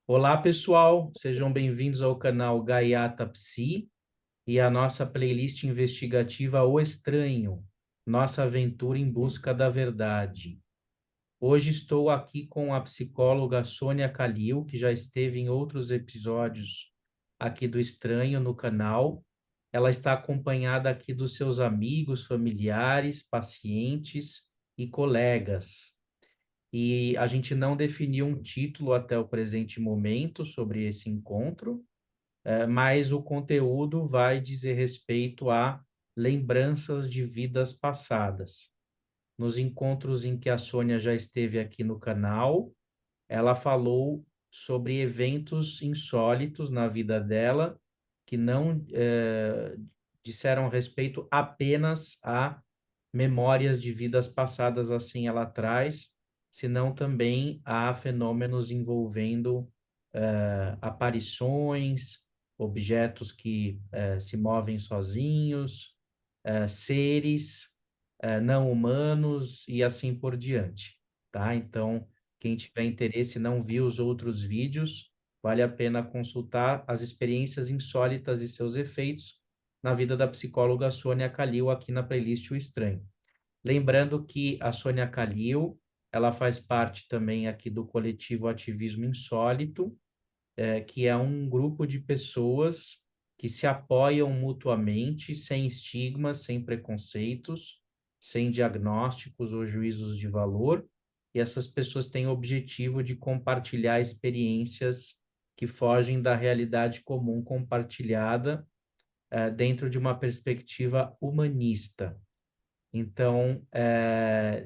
Olá, pessoal, sejam bem-vindos ao canal Gaiata Psi e à nossa playlist investigativa O Estranho, nossa aventura em busca da verdade. Hoje estou aqui com a psicóloga Sônia Kalil, que já esteve em outros episódios aqui do Estranho no canal. Ela está acompanhada aqui dos seus amigos, familiares, pacientes e colegas. E a gente não definiu um título até o presente momento sobre esse encontro, mas o conteúdo vai dizer respeito a lembranças de vidas passadas. Nos encontros em que a Sônia já esteve aqui no canal, ela falou sobre eventos insólitos na vida dela, que não disseram respeito apenas a memórias de vidas passadas, assim ela traz, senão também há fenômenos envolvendo aparições, objetos que se movem sozinhos, seres não humanos e assim por diante, tá? Então, quem tiver interesse e não viu os outros vídeos, vale a pena consultar as experiências insólitas e seus efeitos na vida da psicóloga Sônia Kalil aqui na playlist O Estranho. Lembrando que a Sônia Kalil, ela faz parte também aqui do coletivo Ativismo Insólito, que é um grupo de pessoas que se apoiam mutuamente, sem estigmas, sem preconceitos, sem diagnósticos ou juízos de valor, e essas pessoas têm o objetivo de compartilhar experiências que fogem da realidade comum compartilhada, dentro de uma perspectiva humanista. Então,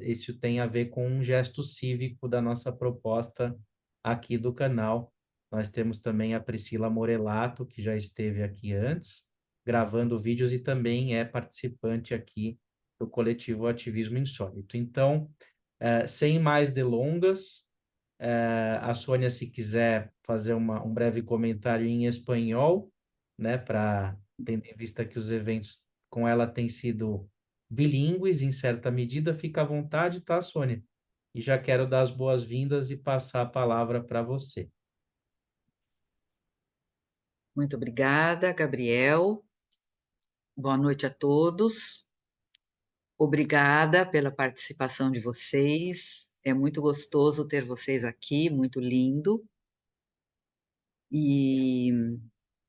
isso tem a ver com um gesto cívico da nossa proposta aqui do canal. Nós temos também a Priscila Morelato, que já esteve aqui antes, gravando vídeos e também é participante aqui do coletivo Ativismo Insólito. Então, sem mais delongas, a Sônia, se quiser fazer um breve comentário em espanhol, né, para tendo em vista que os eventos com ela têm sido bilíngues em certa medida, fica à vontade, tá, Sônia? E já quero dar as boas-vindas e passar a palavra para você. Muito obrigada, Gabriel. Boa noite a todos. Obrigada pela participação de vocês. É muito gostoso ter vocês aqui, muito lindo. E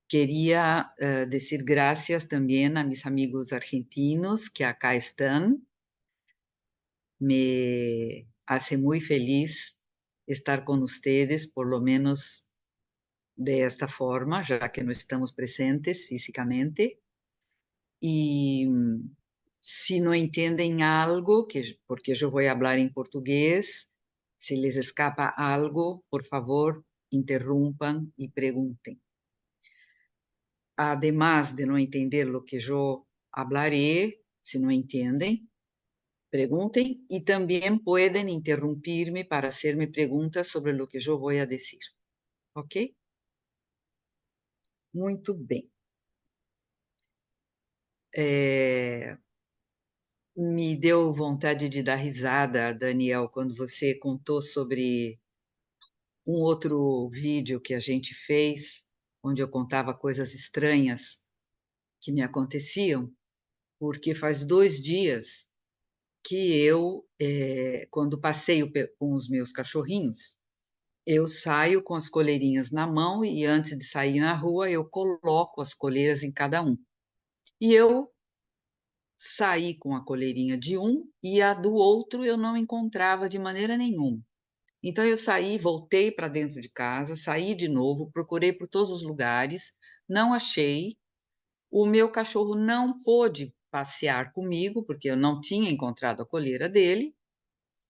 queria decir gracias también a mis amigos argentinos que acá están. Me hace muy feliz estar con ustedes, por lo menos de esta forma, ya que no estamos presentes físicamente. E se não entendem algo, porque eu vou falar em português, se les escapa algo, por favor, interrumpam e perguntem. Además de não entender o que eu falaré, se não entendem, perguntem e também podem interromper-me para fazer-me perguntas sobre o que eu vou dizer. Ok? Muito bem. Me deu vontade de dar risada, Daniel, quando você contou sobre um outro vídeo que a gente fez, onde eu contava coisas estranhas que me aconteciam, porque faz 2 dias que eu, quando passeio com os meus cachorrinhos, eu saio com as coleirinhas na mão e antes de sair na rua eu coloco as coleiras em cada um. E eu saí com a coleirinha de um e a do outro eu não encontrava de maneira nenhuma. Então eu saí, voltei para dentro de casa, saí de novo, procurei por todos os lugares, não achei. O meu cachorro não pôde passear comigo, porque eu não tinha encontrado a coleira dele.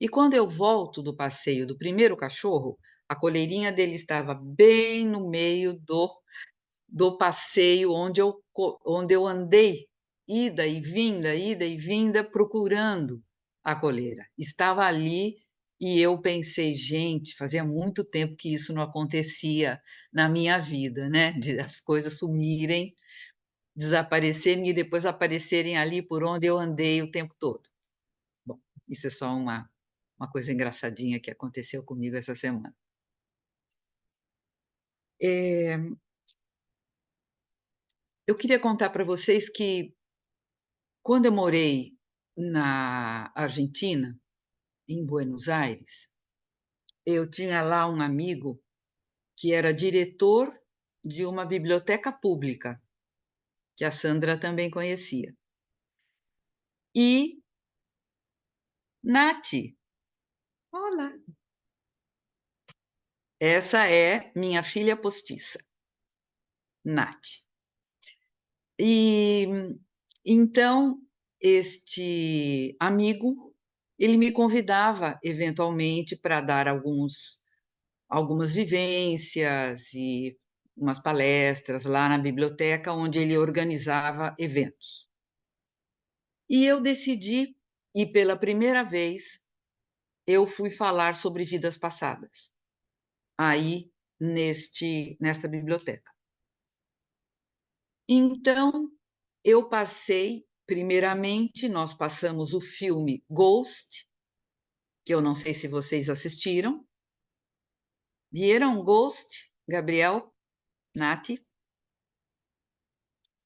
E quando eu volto do passeio do primeiro cachorro, a coleirinha dele estava bem no meio do passeio onde eu andei, ida e vinda, procurando a coleira. Estava ali e eu pensei, gente, fazia muito tempo que isso não acontecia na minha vida, né? De as coisas sumirem, desaparecerem e depois aparecerem ali por onde eu andei o tempo todo. Bom, isso é só uma coisa engraçadinha que aconteceu comigo essa semana. Eu queria contar para vocês que, quando eu morei na Argentina, em Buenos Aires, eu tinha lá um amigo que era diretor de uma biblioteca pública, que a Sandra também conhecia. E Nath, olá, essa é minha filha postiça, Nath. E então este amigo, ele me convidava eventualmente para dar algumas vivências e umas palestras lá na biblioteca, onde ele organizava eventos. E eu decidi, e pela primeira vez, eu fui falar sobre vidas passadas, aí nesta biblioteca. Então, eu passei, primeiramente, nós passamos o filme Ghost, que eu não sei se vocês assistiram. Viram Ghost, Gabriel, Nath?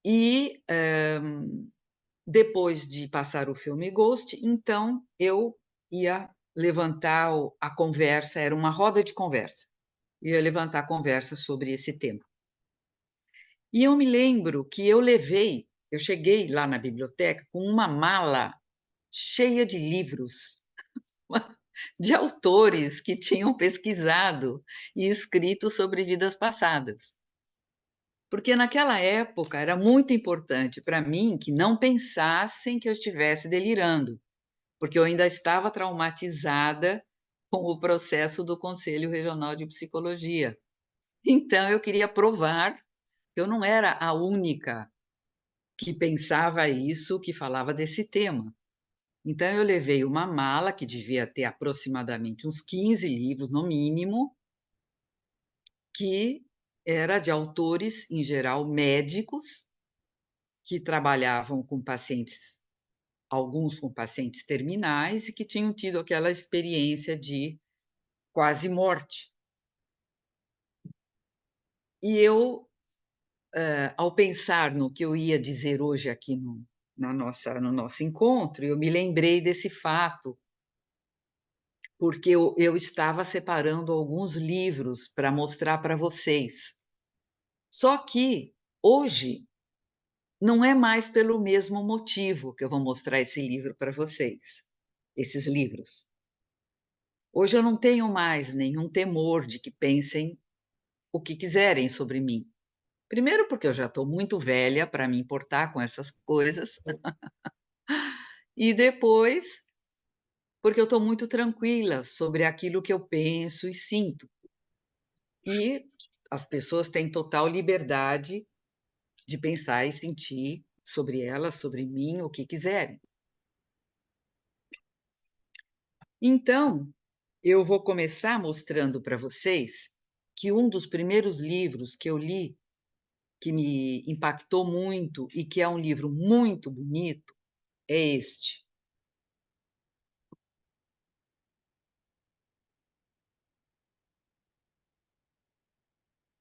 E depois de passar o filme Ghost, então eu ia levantar a conversa, era uma roda de conversa. Eu ia levantar a conversa sobre esse tema. E eu me lembro que eu cheguei lá na biblioteca com uma mala cheia de livros, de autores que tinham pesquisado e escrito sobre vidas passadas. Porque naquela época era muito importante para mim que não pensassem que eu estivesse delirando, porque eu ainda estava traumatizada com o processo do Conselho Regional de Psicologia. Então eu queria provar que eu não era a única que pensava isso, que falava desse tema. Então eu levei uma mala que devia ter aproximadamente uns 15 livros no mínimo, que era de autores, em geral, médicos, que trabalhavam com pacientes, alguns com pacientes terminais, e que tinham tido aquela experiência de quase morte. E eu, ao pensar no que eu ia dizer hoje aqui no nosso encontro, eu me lembrei desse fato, porque eu estava separando alguns livros para mostrar para vocês. Só que hoje não é mais pelo mesmo motivo que eu vou mostrar esse livro para vocês, esses livros. Hoje eu não tenho mais nenhum temor de que pensem o que quiserem sobre mim. Primeiro, porque eu já estou muito velha para me importar com essas coisas, e depois, porque eu estou muito tranquila sobre aquilo que eu penso e sinto. E as pessoas têm total liberdade de pensar e sentir sobre elas, sobre mim, o que quiserem. Então, eu vou começar mostrando para vocês que um dos primeiros livros que eu li, que me impactou muito e que é um livro muito bonito, é este.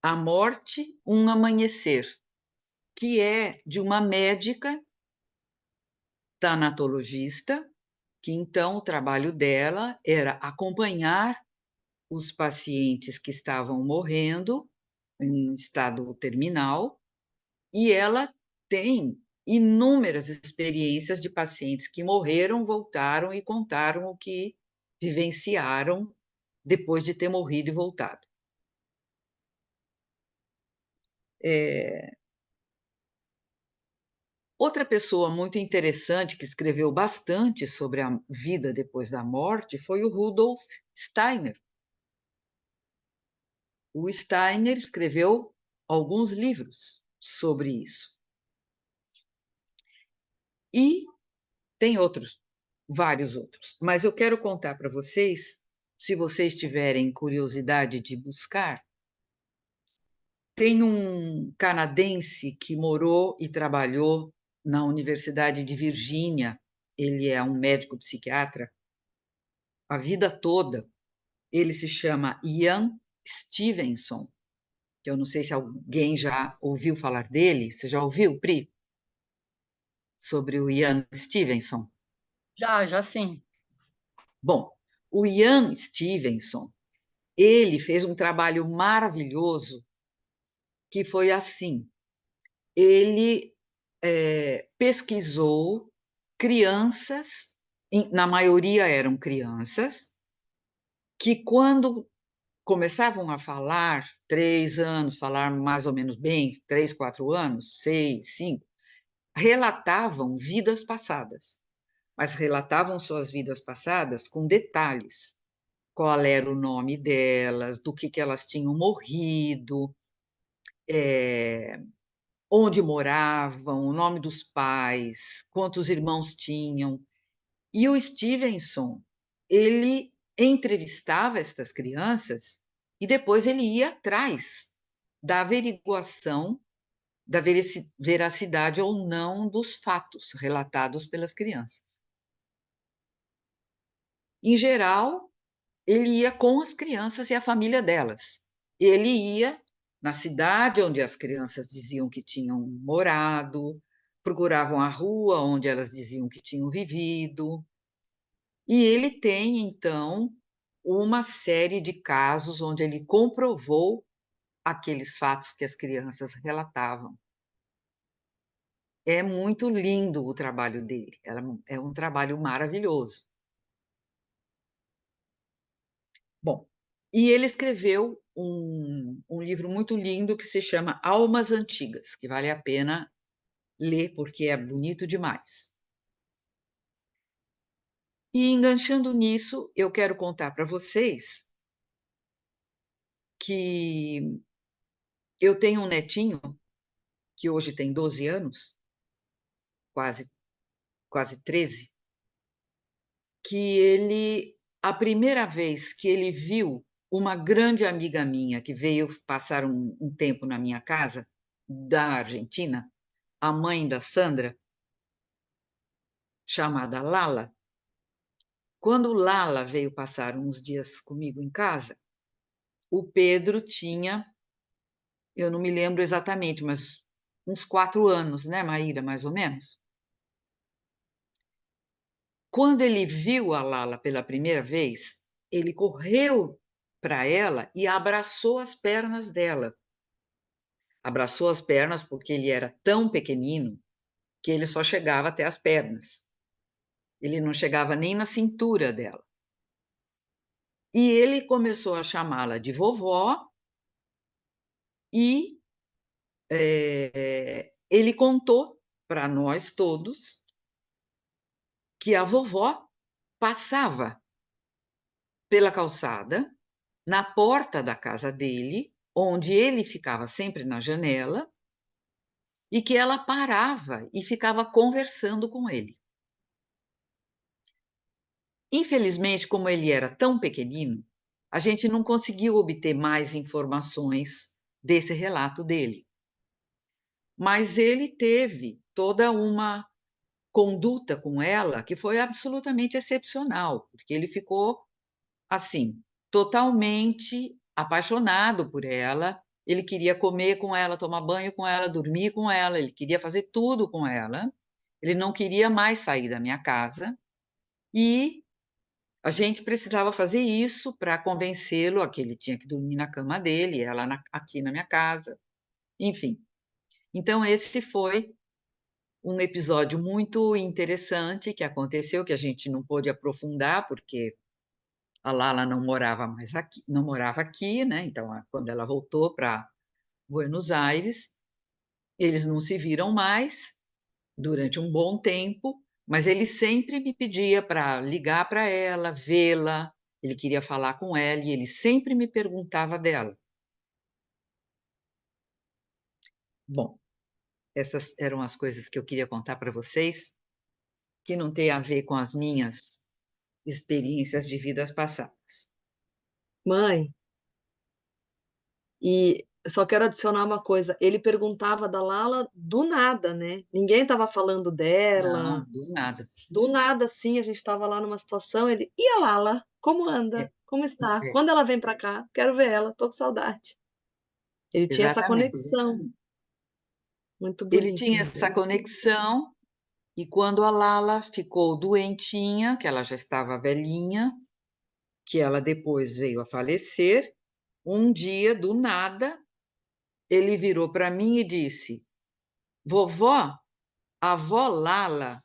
A Morte, um Amanhecer, que é de uma médica tanatologista, que então o trabalho dela era acompanhar os pacientes que estavam morrendo em estado terminal, e ela tem inúmeras experiências de pacientes que morreram, voltaram e contaram o que vivenciaram depois de ter morrido e voltado. Outra pessoa muito interessante que escreveu bastante sobre a vida depois da morte foi o Rudolf Steiner. O Steiner escreveu alguns livros sobre isso. E tem outros, vários outros. Mas eu quero contar para vocês, se vocês tiverem curiosidade de buscar, tem um canadense que morou e trabalhou na Universidade de Virgínia. Ele é um médico psiquiatra a vida toda. Ele se chama Ian Stevenson. que eu não sei se alguém já ouviu falar dele. Você já ouviu, Pri? Sobre o Ian Stevenson? Já sim. Bom, o Ian Stevenson, ele fez um trabalho maravilhoso que foi assim. Ele pesquisou crianças, na maioria eram crianças, que quando começavam a falar, 3 anos, falar mais ou menos bem, 3, 4 anos, 6, 5, relatavam vidas passadas, mas relatavam suas vidas passadas com detalhes. Qual era o nome delas, do que elas tinham morrido, onde moravam, o nome dos pais, quantos irmãos tinham. E o Stevenson, ele entrevistava estas crianças e depois ele ia atrás da averiguação da veracidade ou não dos fatos relatados pelas crianças. Em geral, ele ia com as crianças e a família delas. Ele ia na cidade onde as crianças diziam que tinham morado, procuravam a rua onde elas diziam que tinham vivido. E ele tem, então, uma série de casos onde ele comprovou aqueles fatos que as crianças relatavam. É muito lindo o trabalho dele, é um trabalho maravilhoso. Bom, e ele escreveu um livro muito lindo que se chama Almas Antigas, que vale a pena ler porque é bonito demais. E enganchando nisso, eu quero contar para vocês que eu tenho um netinho que hoje tem 12 anos, quase, quase 13, que ele, a primeira vez que ele viu uma grande amiga minha que veio passar um tempo na minha casa, da Argentina, a mãe da Sandra, chamada Lala. Quando Lala veio passar uns dias comigo em casa, o Pedro tinha, eu não me lembro exatamente, mas uns 4 anos, né, Maíra, mais ou menos? Quando ele viu a Lala pela primeira vez, ele correu para ela e abraçou as pernas dela. Abraçou as pernas porque ele era tão pequenino que ele só chegava até as pernas. Ele não chegava nem na cintura dela. E ele começou a chamá-la de vovó e ele contou para nós todos que a vovó passava pela calçada, na porta da casa dele, onde ele ficava sempre na janela, e que ela parava e ficava conversando com ele. Infelizmente, como ele era tão pequenino, a gente não conseguiu obter mais informações desse relato dele. Mas ele teve toda uma conduta com ela que foi absolutamente excepcional, porque ele ficou assim, totalmente apaixonado por ela. Ele queria comer com ela, tomar banho com ela, dormir com ela, ele queria fazer tudo com ela. Ele não queria mais sair da minha casa e a gente precisava fazer isso para convencê-lo a que ele tinha que dormir na cama dele, ela aqui na minha casa, enfim. Então, esse foi um episódio muito interessante que aconteceu, que a gente não pôde aprofundar, porque a Lala não morava mais aqui, não morava aqui, né? Então, quando ela voltou para Buenos Aires, eles não se viram mais durante um bom tempo, mas ele sempre me pedia para ligar para ela, vê-la, ele queria falar com ela e ele sempre me perguntava dela. Bom, essas eram as coisas que eu queria contar para vocês, que não tem a ver com as minhas experiências de vidas passadas. Mãe, e só quero adicionar uma coisa. Ele perguntava da Lala do nada, né? Ninguém estava falando Não, dela. do nada. Do nada, assim, a gente estava lá numa situação, ele, e a Lala? Como anda? É, Como está? é, Quando ela vem para cá? Quero ver ela, tô com saudade. Ele tinha essa Exatamente. conexão. Muito Ele bonito tinha essa mesmo. conexão, e quando a Lala ficou doentinha, que ela já estava velhinha, que ela depois veio a falecer, um dia, do nada, ele virou para mim e disse: Vovó, a avó Lala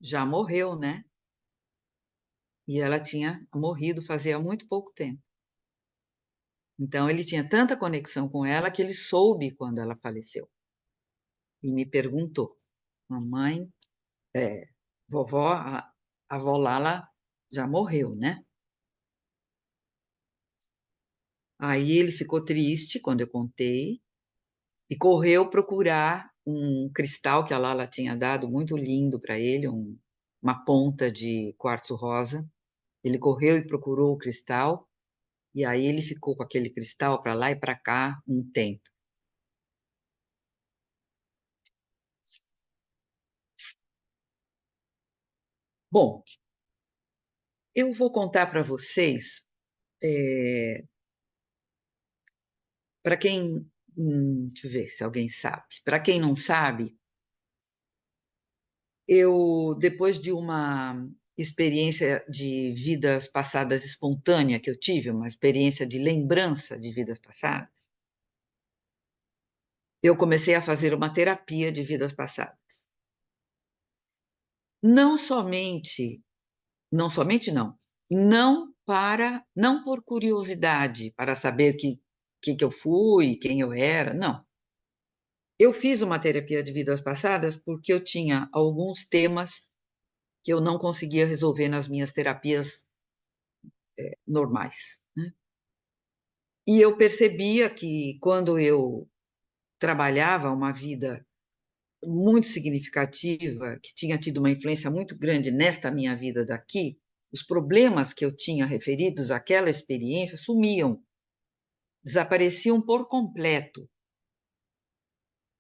já morreu, né? E ela tinha morrido fazia muito pouco tempo. Então, ele tinha tanta conexão com ela que ele soube quando ela faleceu. E me perguntou: Mamãe, vovó, a avó Lala já morreu, né? Aí ele ficou triste quando eu contei e correu procurar um cristal que a Lala tinha dado, muito lindo para ele, uma ponta de quartzo rosa. Ele correu e procurou o cristal, e aí ele ficou com aquele cristal para lá e para cá um tempo. Bom, eu vou contar para vocês, para quem, deixa eu ver se alguém sabe. Para quem não sabe, eu, depois de uma experiência de vidas passadas espontânea que eu tive, uma experiência de lembrança de vidas passadas, eu comecei a fazer uma terapia de vidas passadas. Não somente, não por curiosidade, para saber que eu fui, quem eu era, não. Eu fiz uma terapia de vidas passadas porque eu tinha alguns temas que eu não conseguia resolver nas minhas terapias normais, né? E eu percebia que quando eu trabalhava uma vida muito significativa, que tinha tido uma influência muito grande nesta minha vida daqui, os problemas que eu tinha referidos àquela experiência sumiam, desapareciam por completo.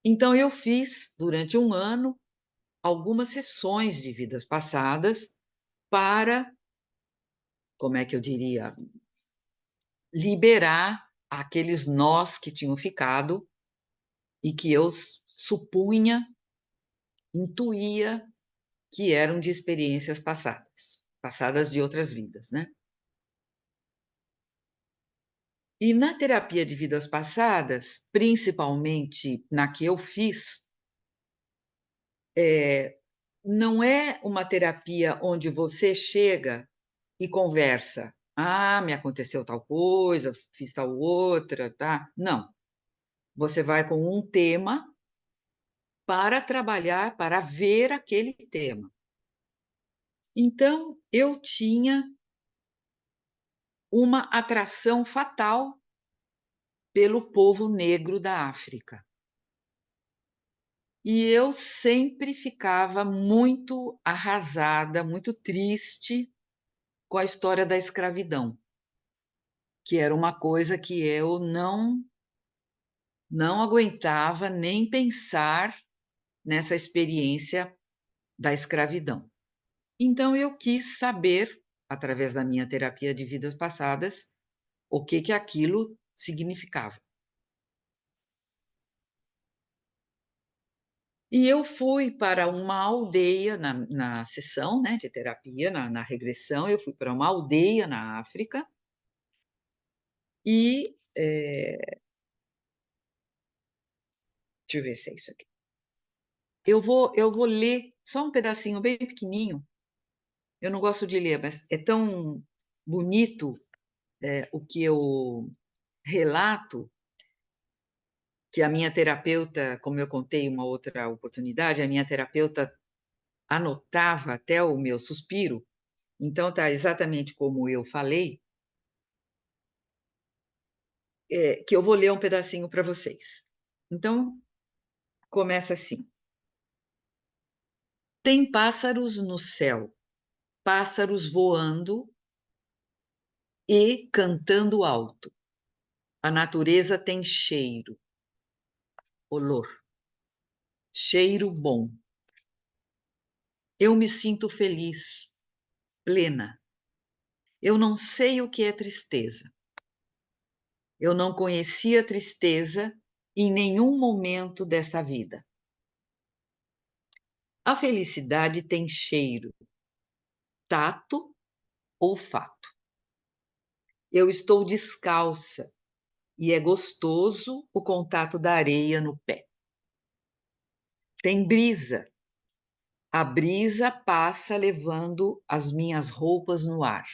Então eu fiz, durante um ano, algumas sessões de vidas passadas para, como é que eu diria, liberar aqueles nós que tinham ficado e que eu supunha, intuía que eram de experiências passadas, passadas de outras vidas, né? E na terapia de vidas passadas, principalmente na que eu fiz, não é uma terapia onde você chega e conversa. Ah, me aconteceu tal coisa, fiz tal outra, tá? Não. Você vai com um tema para trabalhar, para ver aquele tema. Então, eu tinha uma atração fatal pelo povo negro da África. E eu sempre ficava muito arrasada, muito triste com a história da escravidão, que era uma coisa que eu não aguentava nem pensar nessa experiência da escravidão. Então eu quis saber, através da minha terapia de vidas passadas, o que aquilo significava. E eu fui para uma aldeia na sessão, né, de terapia, na regressão, eu fui para uma aldeia na África e, deixa eu ver se é isso aqui. Eu vou ler só um pedacinho bem pequenininho. Eu não gosto de ler, mas é tão bonito, o que eu relato, que a minha terapeuta, como eu contei uma outra oportunidade, a minha terapeuta anotava até o meu suspiro. Então, tá exatamente como eu falei, que eu vou ler um pedacinho para vocês. Então, começa assim: tem pássaros no céu, pássaros voando e cantando alto. A natureza tem cheiro, olor, cheiro bom. Eu me sinto feliz, plena. Eu não sei o que é tristeza. Eu não conhecia tristeza em nenhum momento desta vida. A felicidade tem cheiro, tato, olfato. Eu estou descalça e é gostoso o contato da areia no pé. Tem brisa. A brisa passa levando as minhas roupas no ar,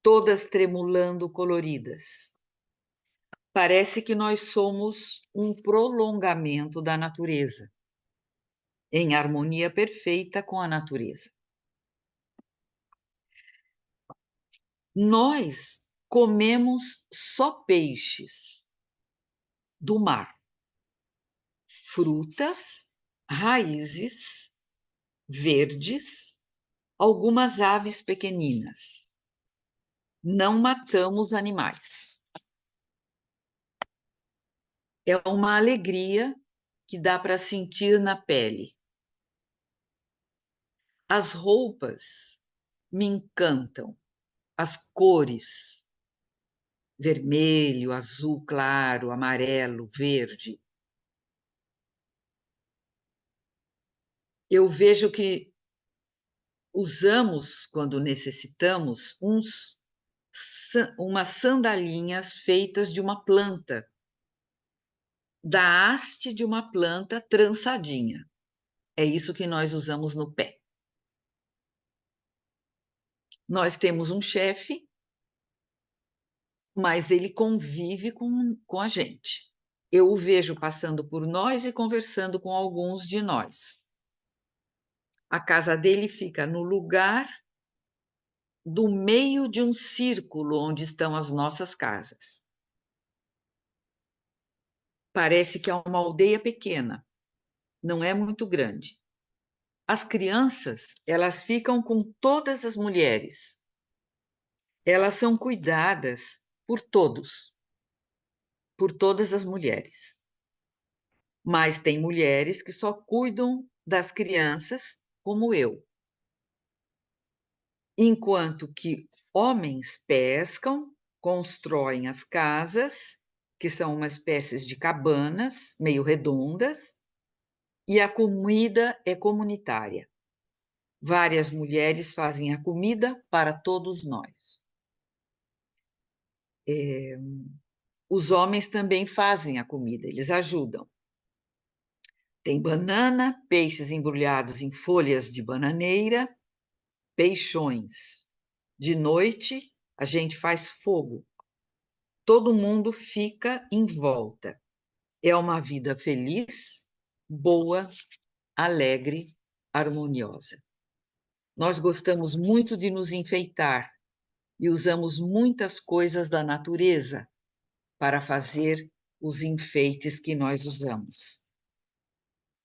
todas tremulando coloridas. Parece que nós somos um prolongamento da natureza, em harmonia perfeita com a natureza. Nós comemos só peixes do mar, frutas, raízes, verdes, algumas aves pequeninas. Não matamos animais. É uma alegria que dá para sentir na pele. As roupas me encantam, as cores, vermelho, azul claro, amarelo, verde. Eu vejo que usamos, quando necessitamos, umas sandalinhas feitas de uma planta, da haste de uma planta trançadinha. É isso que nós usamos no pé. Nós temos um chefe, mas ele convive com a gente. Eu o vejo passando por nós e conversando com alguns de nós. A casa dele fica no lugar do meio de um círculo onde estão as nossas casas. Parece que é uma aldeia pequena, não é muito grande. As crianças, elas ficam com todas as mulheres. Elas são cuidadas por todos, por todas as mulheres. Mas tem mulheres que só cuidam das crianças, como eu. Enquanto que homens pescam, constroem as casas, que são uma espécie de cabanas meio redondas, e a comida é comunitária. Várias mulheres fazem a comida para todos nós. Os homens também fazem a comida, eles ajudam. Tem banana, peixes embrulhados em folhas de bananeira, peixões. De noite, a gente faz fogo. Todo mundo fica em volta. É uma vida feliz, boa, alegre, harmoniosa. Nós gostamos muito de nos enfeitar e usamos muitas coisas da natureza para fazer os enfeites que nós usamos.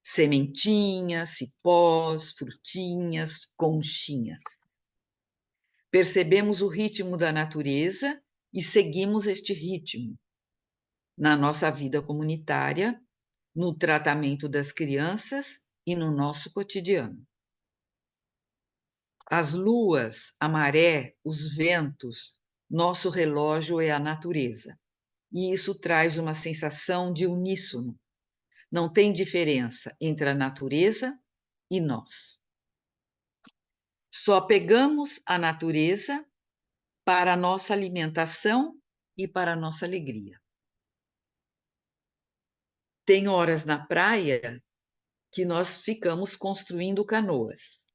Sementinhas, cipós, frutinhas, conchinhas. Percebemos o ritmo da natureza e seguimos este ritmo na nossa vida comunitária, no tratamento das crianças e no nosso cotidiano. As luas, a maré, os ventos, nosso relógio é a natureza. E isso traz uma sensação de uníssono. Não tem diferença entre a natureza e nós. Só pegamos a natureza para a nossa alimentação e para a nossa alegria. Tem horas na praia que nós ficamos construindo canoas.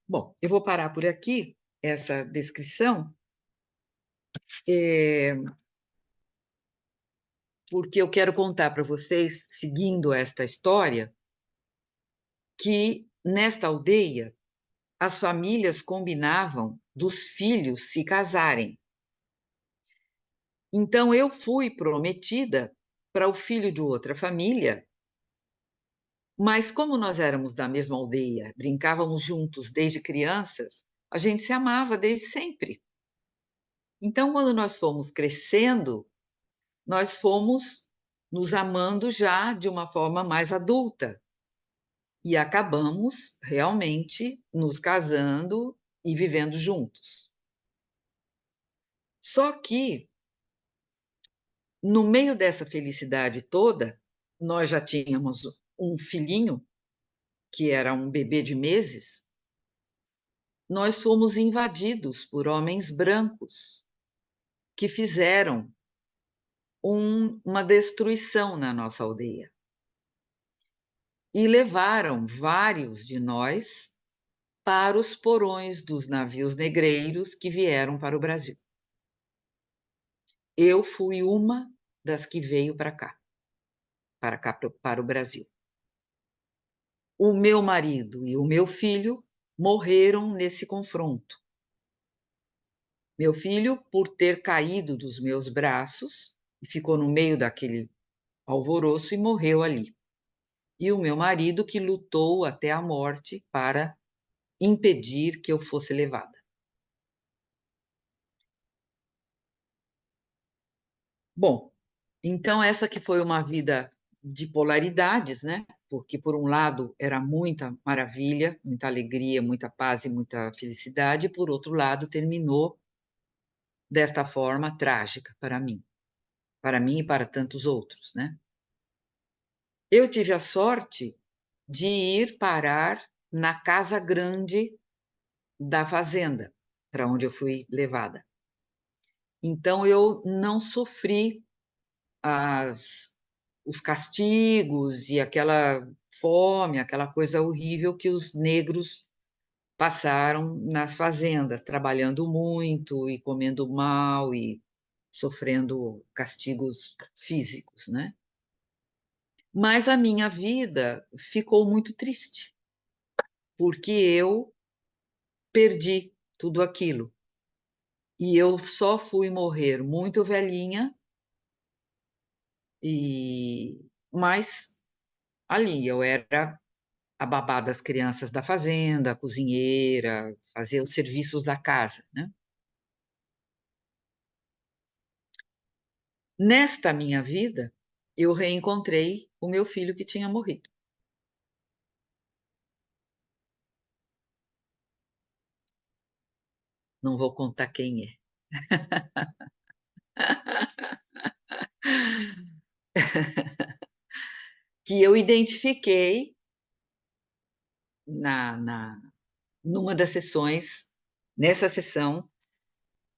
Bom, eu vou parar por aqui essa descrição, porque eu quero contar para vocês, seguindo esta história, que nesta aldeia as famílias combinavam dos filhos se casarem. Então eu fui prometida para o filho de outra família, mas como nós éramos da mesma aldeia, brincávamos juntos desde crianças, a gente se amava desde sempre. Então, quando nós fomos crescendo, nós fomos nos amando já de uma forma mais adulta. E acabamos realmente nos casando e vivendo juntos. Só que, no meio dessa felicidade toda, nós já tínhamos um filhinho, que era um bebê de meses, nós fomos invadidos por homens brancos que fizeram uma destruição na nossa aldeia e levaram vários de nós para os porões dos navios negreiros que vieram para o Brasil. Eu fui uma das que veio para cá, para o Brasil. O meu marido e o meu filho morreram nesse confronto. Meu filho, por ter caído dos meus braços, e ficou no meio daquele alvoroço e morreu ali. E o meu marido, que lutou até a morte para impedir que eu fosse levada. Bom, então essa que foi uma vida de polaridades, né? Porque por um lado era muita maravilha, muita alegria, muita paz e muita felicidade, e por outro lado terminou desta forma trágica para mim e para tantos outros, né? Eu tive a sorte de ir parar na casa grande da fazenda, para onde eu fui levada. Então eu não sofri as os castigos e aquela fome, aquela coisa horrível que os negros passaram nas fazendas, trabalhando muito e comendo mal e sofrendo castigos físicos, né. Mas a minha vida ficou muito triste, porque eu perdi tudo aquilo. E eu só fui morrer muito velhinha mas ali eu era a babá das crianças da fazenda, a cozinheira, fazia os serviços da casa, né. Nesta minha vida, eu reencontrei o meu filho que tinha morrido. Não vou contar quem é. Que eu identifiquei na numa das sessões, nessa sessão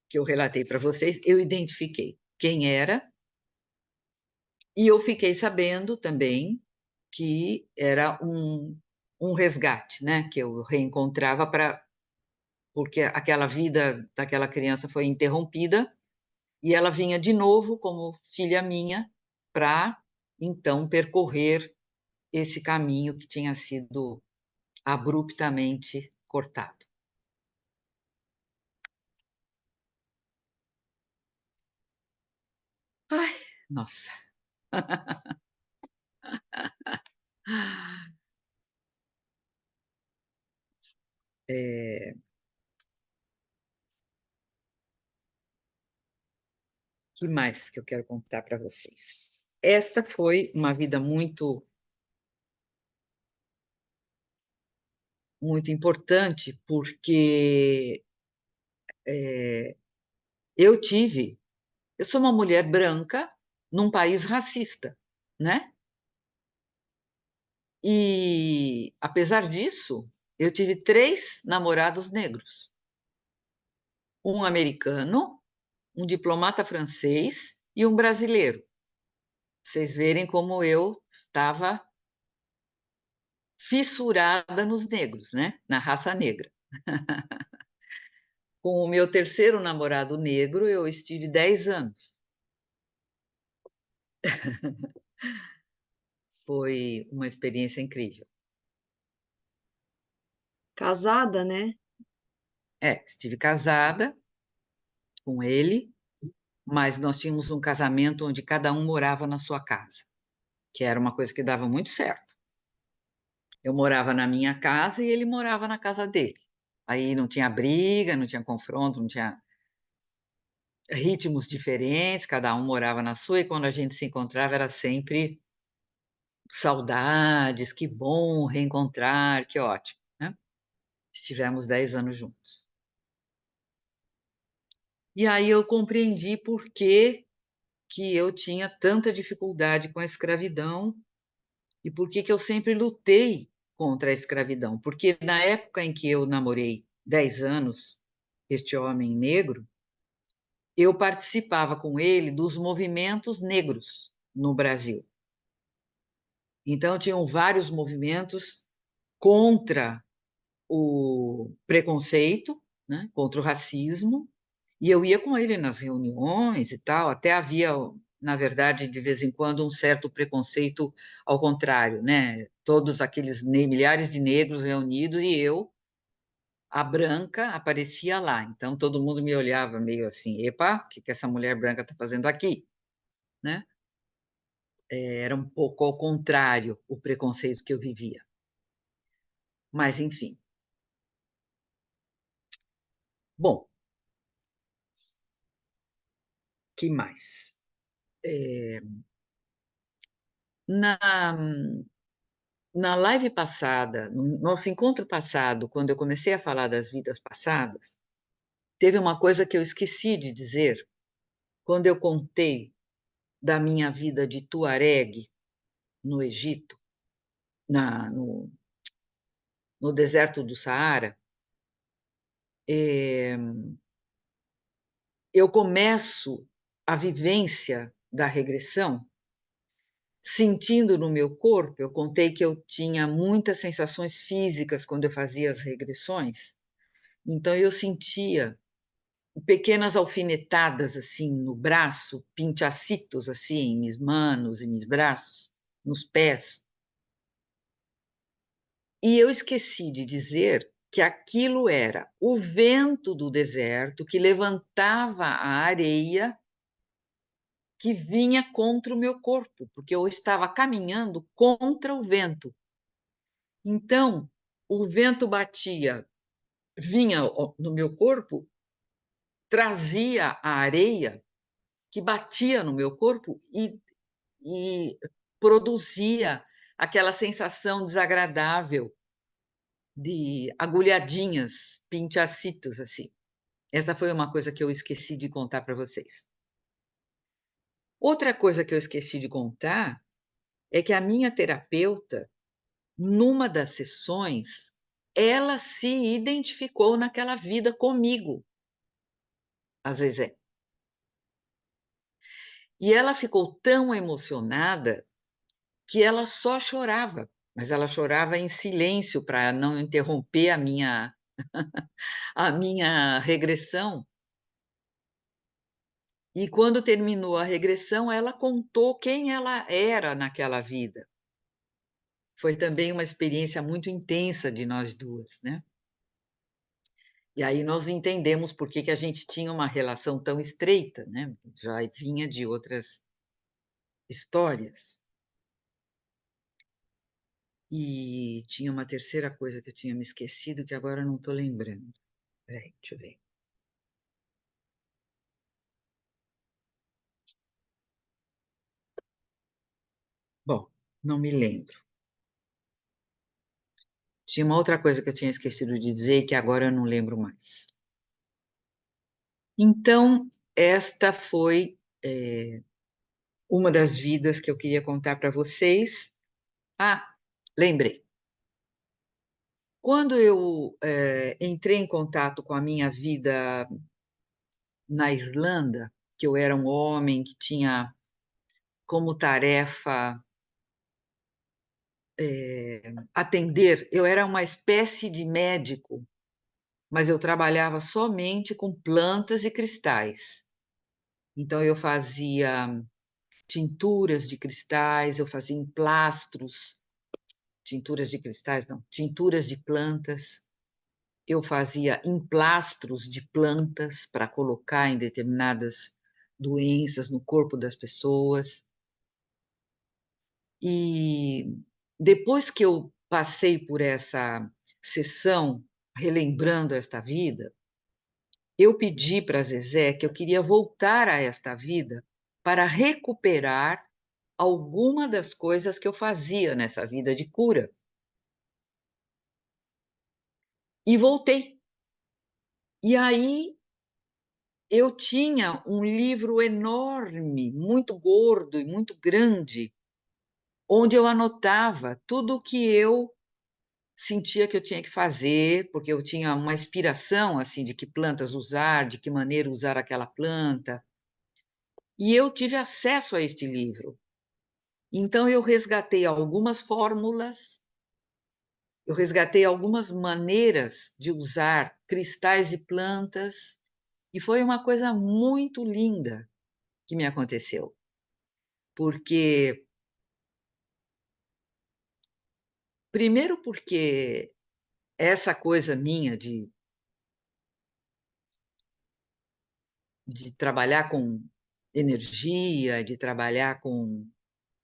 que eu relatei para vocês, eu identifiquei quem era, e eu fiquei sabendo também que era um resgate, né, que eu reencontrava porque aquela vida daquela criança foi interrompida, e ela vinha de novo como filha minha, para então percorrer esse caminho que tinha sido abruptamente cortado. Ai, nossa. Que mais que eu quero contar para vocês? Esta foi uma vida muito importante, porque, eu tive eu sou uma mulher branca num país racista, né, e apesar disso, eu tive 3 namorados negros, um americano, um diplomata francês e um brasileiro. Vocês verem como eu estava fissurada nos negros, né, na raça negra. Com o meu terceiro namorado negro, eu estive 10 anos. Foi uma experiência incrível. Casada, né? Estive casada com ele, mas nós tínhamos um casamento onde cada um morava na sua casa, que era uma coisa que dava muito certo. Eu morava na minha casa e ele morava na casa dele. Aí não tinha briga, não tinha confronto, não tinha ritmos diferentes, cada um morava na sua, e quando a gente se encontrava era sempre saudades, que bom reencontrar, que ótimo, né. Estivemos 10 anos juntos. E aí eu compreendi por que que eu tinha tanta dificuldade com a escravidão e por que que eu sempre lutei contra a escravidão. Porque na época em que eu namorei 10 anos este homem negro, eu participava com ele dos movimentos negros no Brasil. Então, tinham vários movimentos contra o preconceito, né, contra o racismo, e eu ia com ele nas reuniões e tal, até havia, na verdade, de vez em quando, um certo preconceito ao contrário, né? Todos aqueles milhares de negros reunidos e eu, a branca, aparecia lá. Então, todo mundo me olhava meio assim, epa, o que que essa mulher branca está fazendo aqui? Né? Era um pouco ao contrário o preconceito que eu vivia. Mas, enfim. Bom, que mais? Na, na live passada, no nosso encontro passado, quando eu comecei a falar das vidas passadas, teve uma coisa que eu esqueci de dizer. Quando eu contei da minha vida de Tuareg no Egito, no deserto do Saara, eh, eu começo a vivência da regressão sentindo no meu corpo. Eu contei que eu tinha muitas sensações físicas quando eu fazia as regressões, então eu sentia pequenas alfinetadas assim no braço, pinchacitos assim em mis manos e mis braços, nos pés. E eu esqueci de dizer que aquilo era o vento do deserto que levantava a areia que vinha contra o meu corpo, porque eu estava caminhando contra o vento. Então, o vento batia, vinha no meu corpo, trazia a areia que batia no meu corpo e produzia aquela sensação desagradável de agulhadinhas, pinchacitos, assim. Essa foi uma coisa que eu esqueci de contar para vocês. Outra coisa que eu esqueci de contar é que a minha terapeuta, numa das sessões, ela se identificou naquela vida comigo, a Zezé. E ela ficou tão emocionada que ela só chorava, mas ela chorava em silêncio para não interromper a minha regressão. E quando terminou a regressão, ela contou quem ela era naquela vida. Foi também uma experiência muito intensa de nós duas, né? E aí nós entendemos por que que a gente tinha uma relação tão estreita, né? Já vinha de outras histórias. E tinha uma terceira coisa que eu tinha me esquecido que agora não estou lembrando. Peraí, deixa eu ver. Bom, não me lembro. Tinha uma outra coisa que eu tinha esquecido de dizer e que agora eu não lembro mais. Então, esta foi uma das vidas que eu queria contar para vocês. Ah, lembrei. Quando eu entrei em contato com a minha vida na Irlanda, que eu era um homem que tinha como tarefa atender, eu era uma espécie de médico, mas eu trabalhava somente com plantas e cristais. Então, eu fazia tinturas de cristais, eu fazia emplastros, tinturas de cristais não, tinturas de plantas, eu fazia emplastros de plantas para colocar em determinadas doenças no corpo das pessoas. E depois que eu passei por essa sessão, relembrando esta vida, eu pedi para Zezé que eu queria voltar a esta vida para recuperar alguma das coisas que eu fazia nessa vida de cura. E voltei. E aí eu tinha um livro enorme, muito gordo e muito grande, onde eu anotava tudo o que eu sentia que eu tinha que fazer, porque eu tinha uma inspiração, assim, de que plantas usar, de que maneira usar aquela planta, e eu tive acesso a este livro. Então eu resgatei algumas fórmulas, eu resgatei algumas maneiras de usar cristais e plantas, e foi uma coisa muito linda que me aconteceu, porque primeiro porque essa coisa minha de trabalhar com energia, de trabalhar com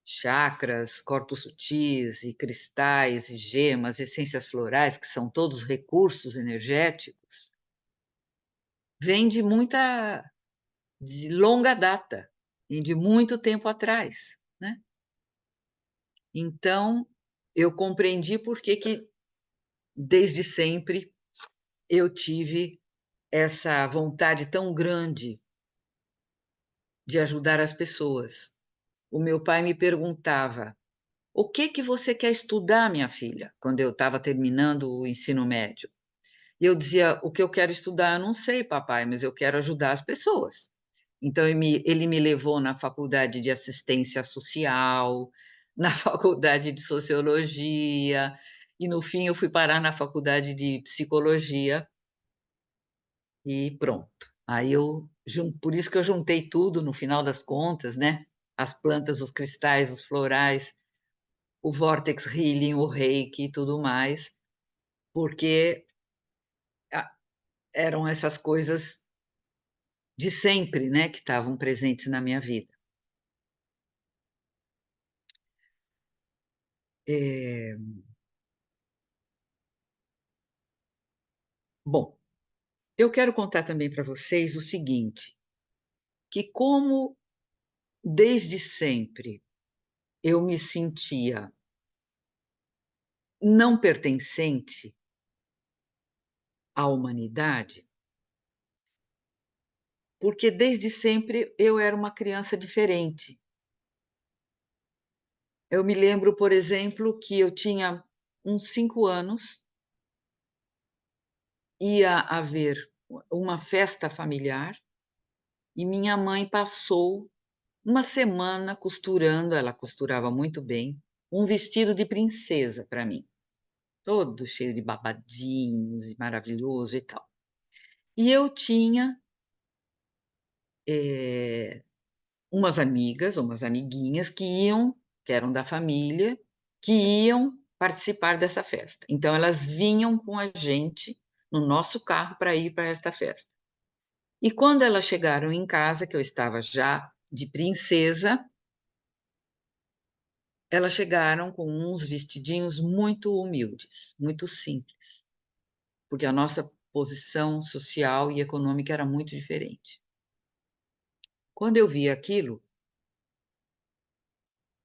chakras, corpos sutis e cristais e gemas, essências florais, que são todos recursos energéticos, vem de longa data, e de muito tempo atrás, né? Então, eu compreendi por que desde sempre eu tive essa vontade tão grande de ajudar as pessoas. O meu pai me perguntava: "O que você quer estudar, minha filha?", quando eu estava terminando o ensino médio. E eu dizia: "O que eu quero estudar, eu não sei, papai, mas eu quero ajudar as pessoas". Então ele me levou na faculdade de assistência social, na faculdade de sociologia, e no fim eu fui parar na faculdade de psicologia e pronto. Aí eu por isso que eu juntei tudo no final das contas, né, as plantas, os cristais, os florais, o Vortex Healing, o Reiki e tudo mais, porque a eram essas coisas de sempre, né, que estavam presentes na minha vida. Eh, bom, eu quero contar também para vocês o seguinte, que como desde sempre eu me sentia não pertencente à humanidade, porque desde sempre eu era uma criança diferente. Eu me lembro, por exemplo, que eu tinha uns 5 anos, ia haver uma festa familiar e minha mãe passou uma semana costurando, ela costurava muito bem, um vestido de princesa para mim, todo cheio de babadinhos e maravilhoso e tal. E eu tinha, eh, umas amigas, umas amiguinhas que eram da família, que iam participar dessa festa. Então elas vinham com a gente no nosso carro para ir para esta festa. E quando elas chegaram em casa, que eu estava já de princesa, elas chegaram com uns vestidinhos muito humildes, muito simples, porque a nossa posição social e econômica era muito diferente. Quando eu vi aquilo,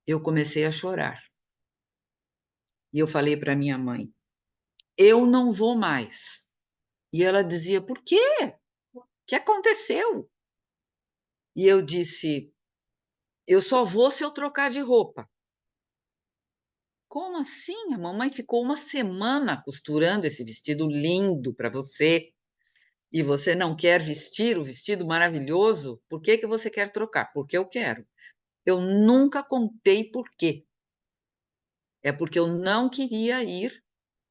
eu comecei a chorar. E eu falei para minha mãe: "Eu não vou mais". E ela dizia: "Por quê? O que aconteceu?". E eu disse: "Eu só vou se eu trocar de roupa". "Como assim? A mamãe ficou uma semana costurando esse vestido lindo para você, e você não quer vestir o vestido maravilhoso? Por que você quer trocar?". "Porque eu quero". Eu nunca contei por quê. É porque eu não queria ir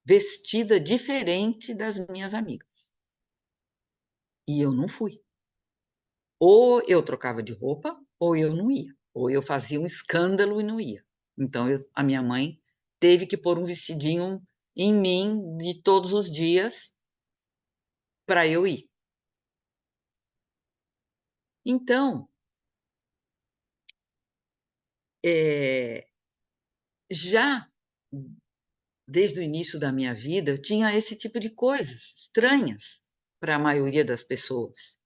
vestida diferente das minhas amigas. E eu não fui. Ou eu trocava de roupa, ou eu não ia. Ou eu fazia um escândalo e não ia. Então a minha mãe teve que pôr um vestidinho em mim de todos os dias para eu ir. Então, eh, já desde o início da minha vida, eu tinha esse tipo de coisas estranhas para a maioria das pessoas.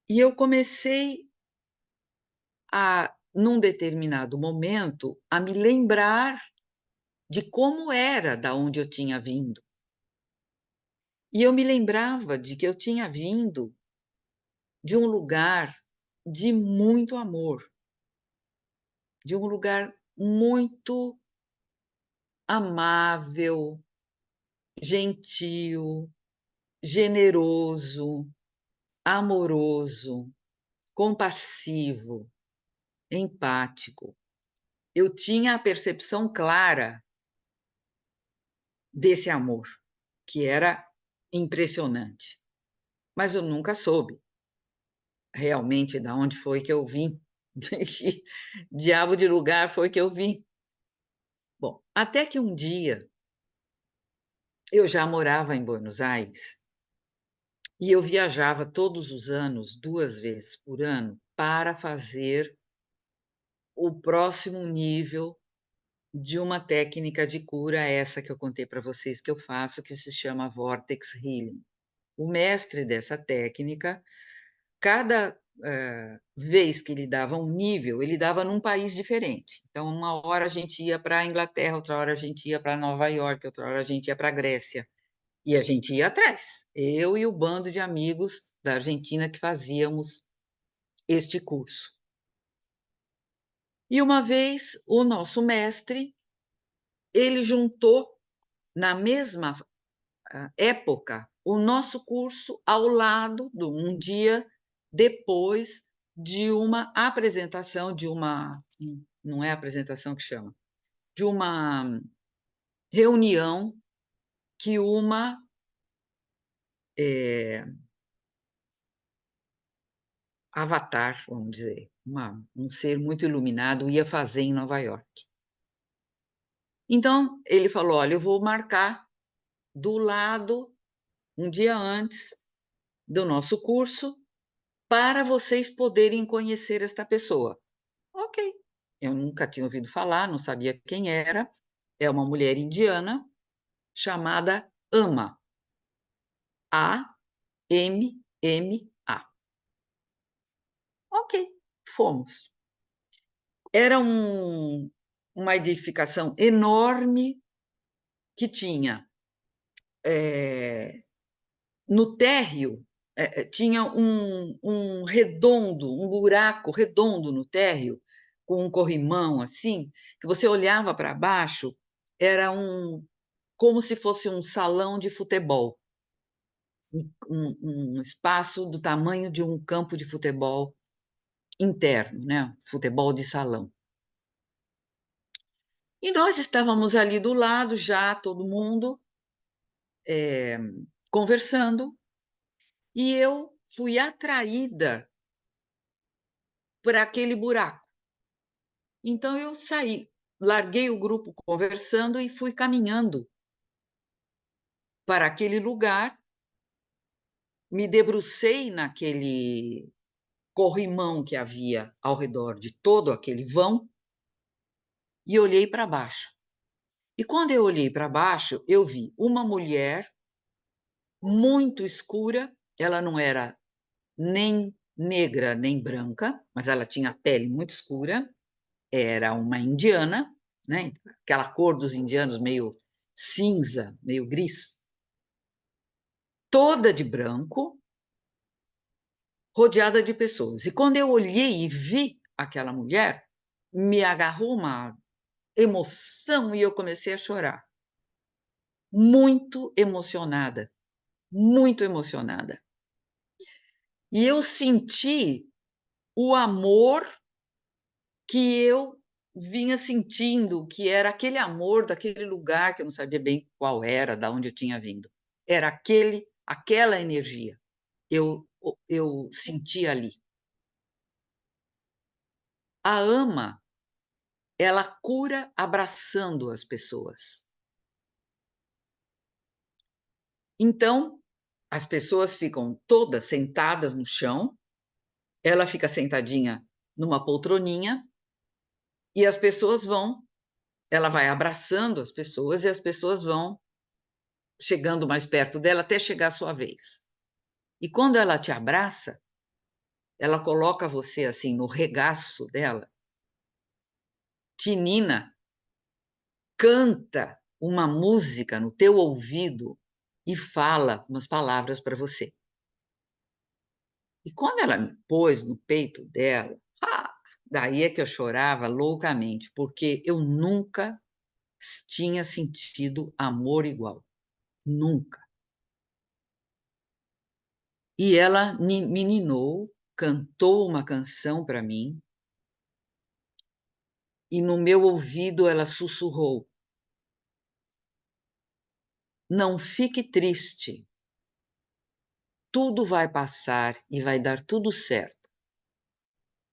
E eu comecei num determinado momento, a me lembrar de como era, da onde eu tinha vindo. E eu me lembrava de que eu tinha vindo de um lugar de muito amor, de um lugar muito amável, gentil, generoso, amoroso, compassivo, empático. Eu tinha a percepção clara desse amor, que era impressionante, mas eu nunca soube realmente de onde foi que eu vim, de que diabo de lugar foi que eu vim. Bom, até que um dia eu já morava em Buenos Aires e eu viajava todos os anos, 2 vezes por ano, para fazer o próximo nível de uma técnica de cura, essa que eu contei para vocês que eu faço, que se chama Vortex Healing. O mestre dessa técnica, cada, vez que ele dava um nível, ele dava num país diferente. Então, uma hora a gente ia para a Inglaterra, outra hora a gente ia para Nova Iorque, outra hora a gente ia para a Grécia. E a gente ia atrás, eu e o bando de amigos da Argentina que fazíamos este curso. E uma vez o nosso mestre, ele juntou na mesma época o nosso curso ao lado do um dia depois de uma apresentação de uma, não é apresentação que chama, de uma reunião que uma avatar, vamos dizer, um ser muito iluminado ia fazer em Nova Iorque. Então, ele falou: olha, eu vou marcar do lado, um dia antes do nosso curso, para vocês poderem conhecer esta pessoa. Ok. Eu nunca tinha ouvido falar, não sabia quem era. É uma mulher indiana chamada Ama. A-M-M-A. Ok, fomos. Era uma edificação enorme que tinha no térreo, tinha um redondo, um buraco redondo no térreo, com um corrimão assim, que você olhava para baixo, era como se fosse um salão de futebol, um espaço do tamanho de um campo de futebol interno, né? Futebol de salão. E nós estávamos ali do lado já, todo mundo conversando, e eu fui atraída por aquele buraco. Então eu saí, larguei o grupo conversando e fui caminhando para aquele lugar, me debrucei naquele corrimão que havia ao redor de todo aquele vão e olhei para baixo. E quando eu olhei para baixo, eu vi uma mulher muito escura, ela não era nem negra nem branca, mas ela tinha a pele muito escura, era uma indiana, né? Aquela cor dos indianos meio cinza, meio gris, toda de branco, rodeada de pessoas. E quando eu olhei e vi aquela mulher, me agarrou uma emoção e eu comecei a chorar. Muito emocionada, muito emocionada. E eu senti o amor que eu vinha sentindo, que era aquele amor daquele lugar que eu não sabia bem qual era, da onde eu tinha vindo. Era aquela energia. Eu senti ali. A Ama, ela cura abraçando as pessoas. Então, as pessoas ficam todas sentadas no chão, ela fica sentadinha numa poltroninha e as pessoas ela vai abraçando as pessoas e as pessoas vão chegando mais perto dela até chegar a sua vez. E quando ela te abraça, ela coloca você assim no regaço dela, te nina, canta uma música no teu ouvido e fala umas palavras para você. E quando ela me pôs no peito dela, daí é que eu chorava loucamente, porque eu nunca tinha sentido amor igual, nunca. E ela me ninou, cantou uma canção para mim, e no meu ouvido ela sussurrou: "Não fique triste, tudo vai passar e vai dar tudo certo".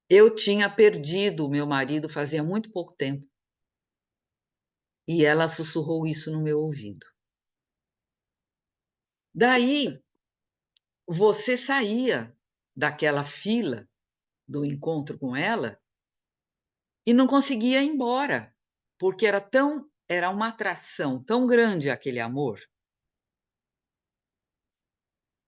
Eu tinha perdido o meu marido fazia muito pouco tempo, e ela sussurrou isso no meu ouvido. Daí, você saía daquela fila do encontro com ela e não conseguia ir embora, porque era uma atração tão grande aquele amor.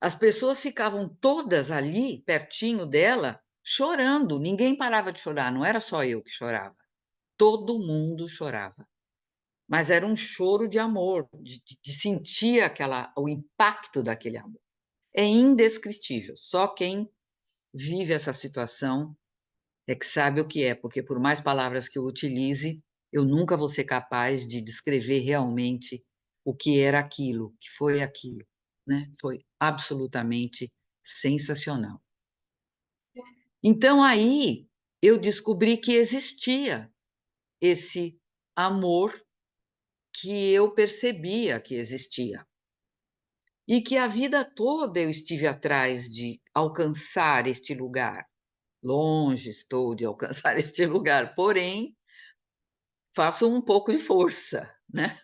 As pessoas ficavam todas ali, pertinho dela, chorando, ninguém parava de chorar, não era só eu que chorava, todo mundo chorava. Mas era um choro de amor, de sentir o impacto daquele amor. É indescritível, só quem vive essa situação é que sabe o que é, porque por mais palavras que eu utilize, eu nunca vou ser capaz de descrever realmente o que era aquilo, que foi aquilo, né. Foi absolutamente sensacional. Então aí, eu descobri que existia esse amor que eu percebia que existia. E que a vida toda eu estive atrás de alcançar este lugar. Longe estou de alcançar este lugar, porém, faço um pouco de força, né.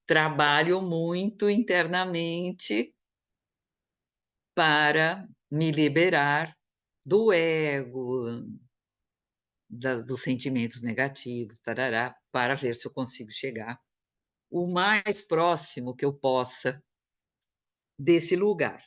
Trabalho muito internamente para me liberar do ego, dos sentimentos negativos, tarará, para ver se eu consigo chegar o mais próximo que eu possa desse lugar.